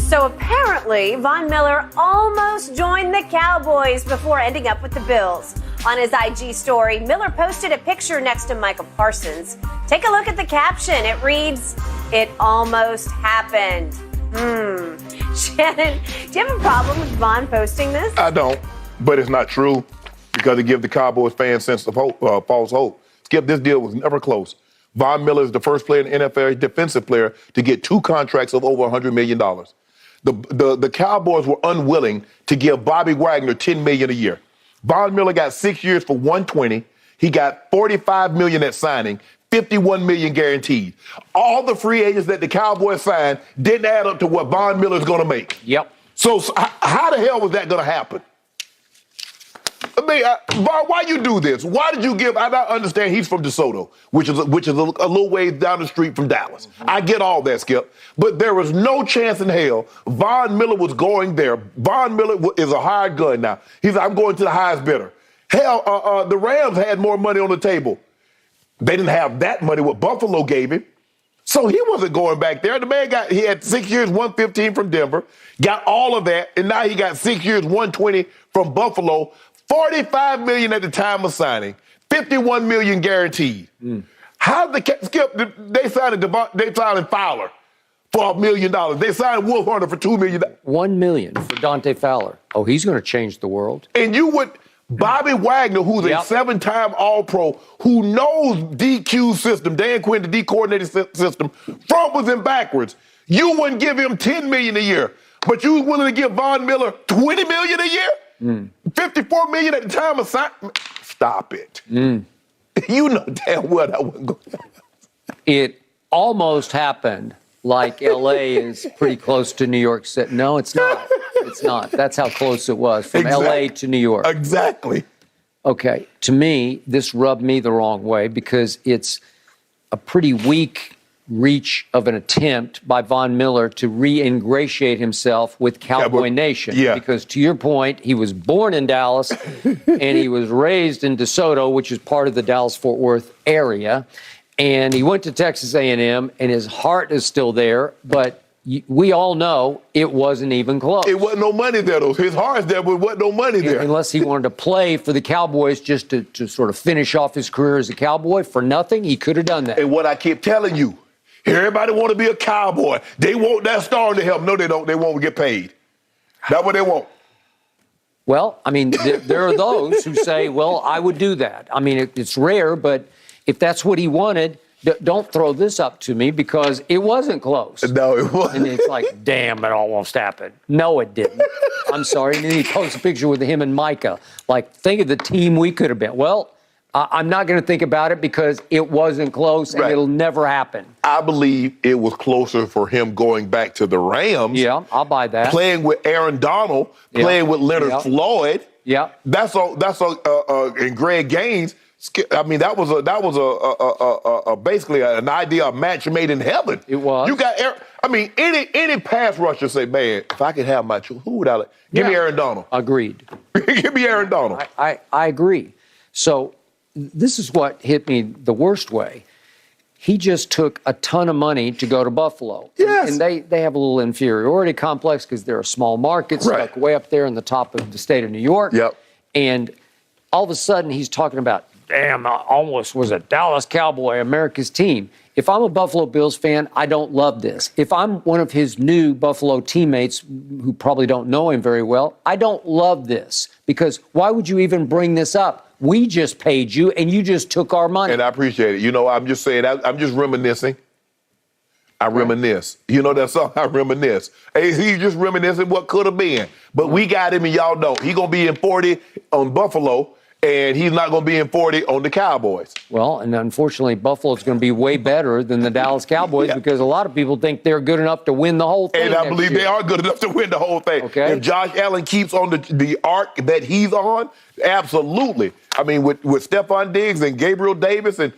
So apparently, Von Miller almost joined the Cowboys before ending up with the Bills. On his IG story, Miller posted a picture next to Micah Parsons. Take a look at the caption. It reads, "It almost happened." Shannon, do you have a problem with Von posting this? I don't, but it's not true because it gives the Cowboys fans sense of hope, false hope. Skip, this deal was never close. Von Miller is the first player in the NFL, defensive player, to get 2 contracts of over $100 million. The Cowboys were unwilling to give Bobby Wagner $10 million a year. Von Miller got 6 years for $120. He got $45 million at signing, $51 million guaranteed. All the free agents that the Cowboys signed didn't add up to what Von Miller is going to make. Yep. So how the hell was that going to happen? I mean, Von, why you do this? Why did you give? I don't understand. He's from DeSoto, which is a little ways down the street from Dallas. I get all that, Skip. But there was no chance in hell Von Miller was going there. Von Miller is a hired gun now. He's like, I'm going to the highest bidder. Hell, the Rams had more money on the table. They didn't have that money what Buffalo gave him. So he wasn't going back there. The man he had 6 years, $115 from Denver, got all of that, and now he got 6 years, $120 from Buffalo. $45 million at the time of signing, $51 million guaranteed. How did Skip? They signed Fowler for $1 million. They signed Wolf Hunter for $2 million. $1 million for Dante Fowler. Oh, he's going to change the world. And you would Bobby Wagner, who's a 7-time All-Pro, who knows DQ system, Dan Quinn, the D-coordinated system, frontwards and backwards. You wouldn't give him $10 million a year, but you was willing to give Von Miller $20 million a year? $54 million at the time of sign. Stop it. You know damn well that wasn't going to happen. It almost happened, like L.A. is pretty close to New York City. No, it's not. It's not. That's how close it was, from L.A. to New York. Exactly. Okay, to me, this rubbed me the wrong way because it's a pretty weak reach of an attempt by Von Miller to re-ingratiate himself with Cowboy Nation. Yeah. Because to your point, he was born in Dallas and he was raised in DeSoto, which is part of the Dallas-Fort Worth area. And he went to Texas A&M and his heart is still there, but we all know it wasn't even close. It wasn't no money there, though. His heart's there, but wasn't no money there. Unless he wanted to play for the Cowboys just to sort of finish off his career as a Cowboy for nothing, he could have done that. And what I keep telling you, everybody want to be a Cowboy. They want that star to help. No, they don't. They won't get paid. That's what they want. Well, I mean, there are those who say, well, I would do that. I mean, it's rare, but if that's what he wanted, don't throw this up to me because it wasn't close. No, it wasn't. And it's like, damn, it almost happened. No, it didn't. I'm sorry. And then he posts a picture with him and Micah. Like, think of the team we could have been. Well, I'm not going to think about it because it wasn't close and it'll never happen. I believe it was closer for him going back to the Rams. Yeah, I'll buy that. Playing with Aaron Donald, playing with Leonard Floyd. Yeah, that's and Greg Gaines. I mean, that was basically an idea, a match made in heaven. It was. You got any pass rusher say, man, if I could have my choice, who would I like? Give me Aaron Donald. Agreed. Give me Aaron Donald. I agree. So this is what hit me the worst way. He just took a ton of money to go to Buffalo. Yes. And they have a little inferiority complex because they're a small market, stuck way up there in the top of the state of New York. Yep. And all of a sudden he's talking about, damn, I almost was a Dallas Cowboy, America's team. If I'm a Buffalo Bills fan, I don't love this. If I'm one of his new Buffalo teammates who probably don't know him very well, I don't love this because why would you even bring this up? We just paid you, and you just took our money. And I appreciate it. You know, I'm just saying, I'm just reminiscing. I reminisce. You know that song, I reminisce. Hey, he's just reminiscing what could have been. But we got him, and y'all know. He's going to be in 40 on Buffalo, and he's not going to be in 40 on the Cowboys. Well, and unfortunately, Buffalo's going to be way better than the Dallas Cowboys because a lot of people think they're good enough to win the whole thing. And I believe they are good enough to win the whole thing. Okay. If Josh Allen keeps on the arc that he's on, absolutely. I mean, with Stephon Diggs and Gabriel Davis and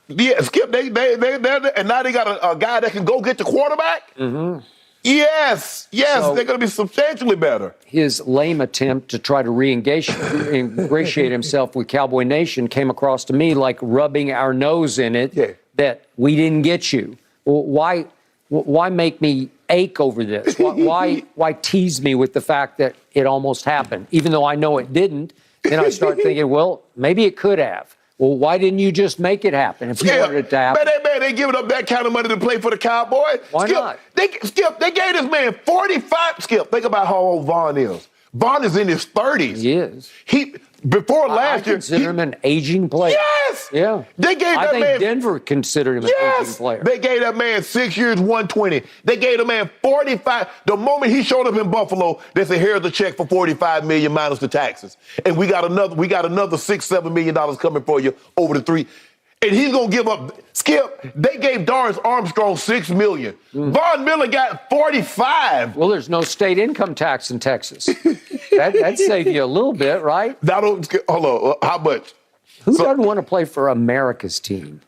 Skip, and now they got a guy that can go get the quarterback. Mm-hmm. Yes, so they're going to be substantially better. His lame attempt to try to re-ingratiate himself with Cowboy Nation came across to me like rubbing our nose in it that we didn't get you. Well, Why make me ache over this? Why tease me with the fact that it almost happened, even though I know it didn't? Then I start thinking, well, maybe it could have. Well, why didn't you just make it happen if you wanted it to happen? Man, they giving up that kind of money to play for the Cowboys. Why not? They gave this man 45. Skip, think about how old Vaughn is. Vaughn is in his 30s. He is. Before I last year, consider him an aging player. Yes. Yeah. I think Denver considered him an aging player. They gave that man 6 years, 120. They gave the man 45. The moment he showed up in Buffalo, they said, "Here's the check for $45 million minus the taxes, and we got another $6-7 million coming for you over the 3." And he's gonna give up. Skip, they gave Dorrance Armstrong $6 million. Von Miller got 45. Well, there's no state income tax in Texas. That'd save you a little bit, right? Hold on. How much? Who doesn't want to play for America's team?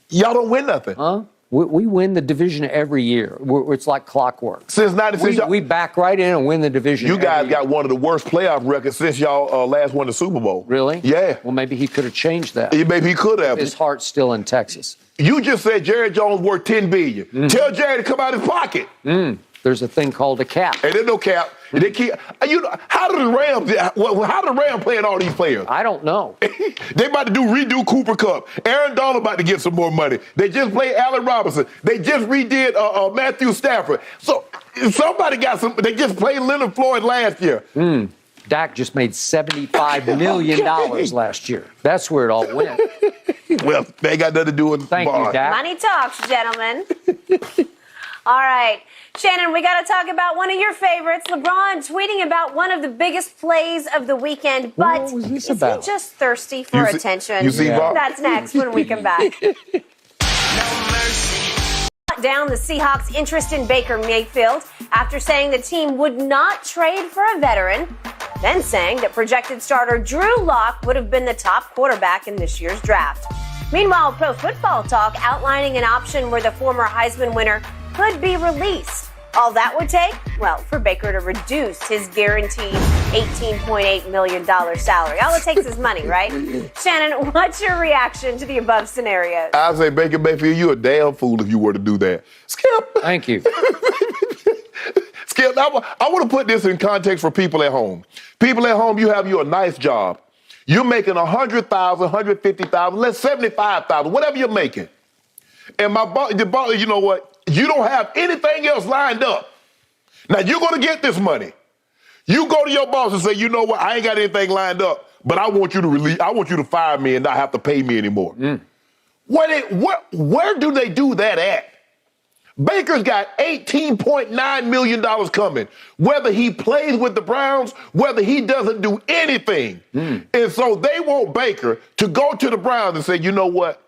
Y'all don't win nothing. Huh? We win the division every year. It's like clockwork. Since 96, we back right in and win the division. You guys got one of the worst playoff records since y'all last won the Super Bowl. Really? Yeah. Well, maybe he could have changed that. Maybe he could have. His heart's still in Texas. You just said Jerry Jones worth $10 billion. Tell Jerry to come out his pocket. There's a thing called a cap. And there's no cap. And they keep. How do the Rams playing all these players? I don't know. They about to redo Cooper Kupp. Aaron Donald about to get some more money. They just played Allen Robinson. They just redid Matthew Stafford. So somebody got some. They just played Leonard Floyd last year. Dak just made $75 million last year. That's where it all went. Well, they ain't got nothing to do with Thank you, Dak. Money talks, gentlemen. All right. Shannon, we got to talk about one of your favorites, LeBron tweeting about one of the biggest plays of the weekend. But what was this is about? he just thirsty for attention? You see, Bob? That's next when we come back. Down the Seahawks' interest in Baker Mayfield after saying the team would not trade for a veteran, then saying that projected starter Drew Lock would have been the top quarterback in this year's draft. Meanwhile, Pro Football Talk outlining an option where the former Heisman winner could be released. All that would take, well, for Baker to reduce his guaranteed $18.8 million salary. All it takes is money, right? Shannon, what's your reaction to the above scenarios? I say, Baker Mayfield, you a damn fool if you were to do that. Skip. Thank you. Skip, I want to put this in context for people at home. People at home, you have a nice job. You're making $100,000, $150,000, let's $75,000, whatever you're making. And the boss, you know what? You don't have anything else lined up. Now, you're going to get this money. You go to your boss and say, you know what? I ain't got anything lined up, but I want you to fire me and not have to pay me anymore. Where do they do that at? Baker's got $18.9 million coming, whether he plays with the Browns, whether he doesn't do anything. And so they want Baker to go to the Browns and say, you know what?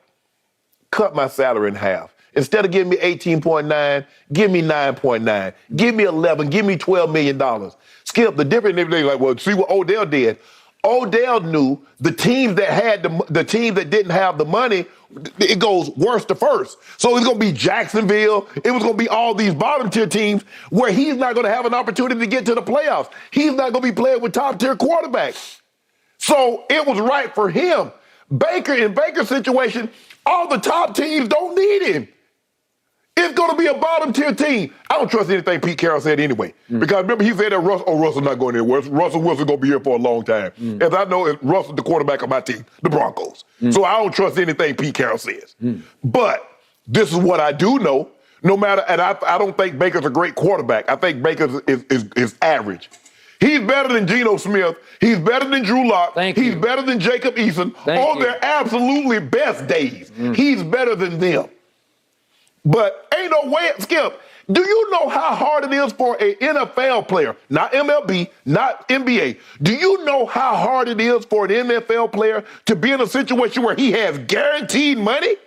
Cut my salary in half. Instead of giving me 18.9, give me 9.9. Give me 11. Give me $12 million. Skip, the difference, they're like, well, see what Odell did. Odell knew the teams that had the teams that didn't have the money, it goes worst to first. So it's going to be Jacksonville. It was going to be all these bottom tier teams where he's not going to have an opportunity to get to the playoffs. He's not going to be playing with top tier quarterbacks. So it was right for him. In Baker's situation, all the top teams don't need him. It's going to be a bottom tier team. I don't trust anything Pete Carroll said anyway. Because remember, he said that Russell's not going anywhere. Russell Wilson's going to be here for a long time. As I know, Russell's the quarterback of my team, the Broncos. So I don't trust anything Pete Carroll says. But this is what I do know. No matter, and I don't think Baker's a great quarterback. I think Baker is average. He's better than Geno Smith. He's better than Drew Lock. He's better than Jacob Eason on their absolutely best days. He's better than them. But ain't no way, Skip, do you know how hard it is for an NFL player, not MLB, not NBA, do you know how hard it is for an NFL player to be in a situation where he has guaranteed money?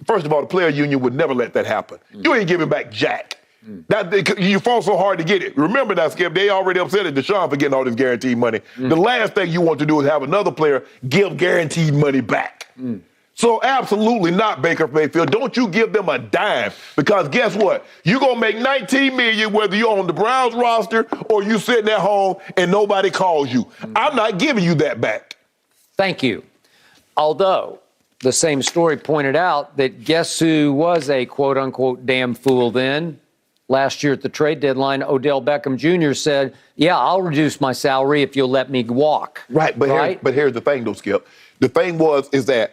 First of all, the player union would never let that happen. You ain't giving back jack. You fought so hard to get it. Remember that, Skip, they already upset at Deshaun for getting all this guaranteed money. The last thing you want to do is have another player give guaranteed money back. So absolutely not, Baker Mayfield. Don't you give them a dime, because guess what? You're going to make $19 million whether you're on the Browns roster or you sitting at home and nobody calls you. I'm not giving you that back. Thank you. Although, the same story pointed out that guess who was a quote-unquote damn fool then? Last year at the trade deadline, Odell Beckham Jr. said, yeah, I'll reduce my salary if you'll let me walk. Right, but here's the thing, though, Skip. The thing is that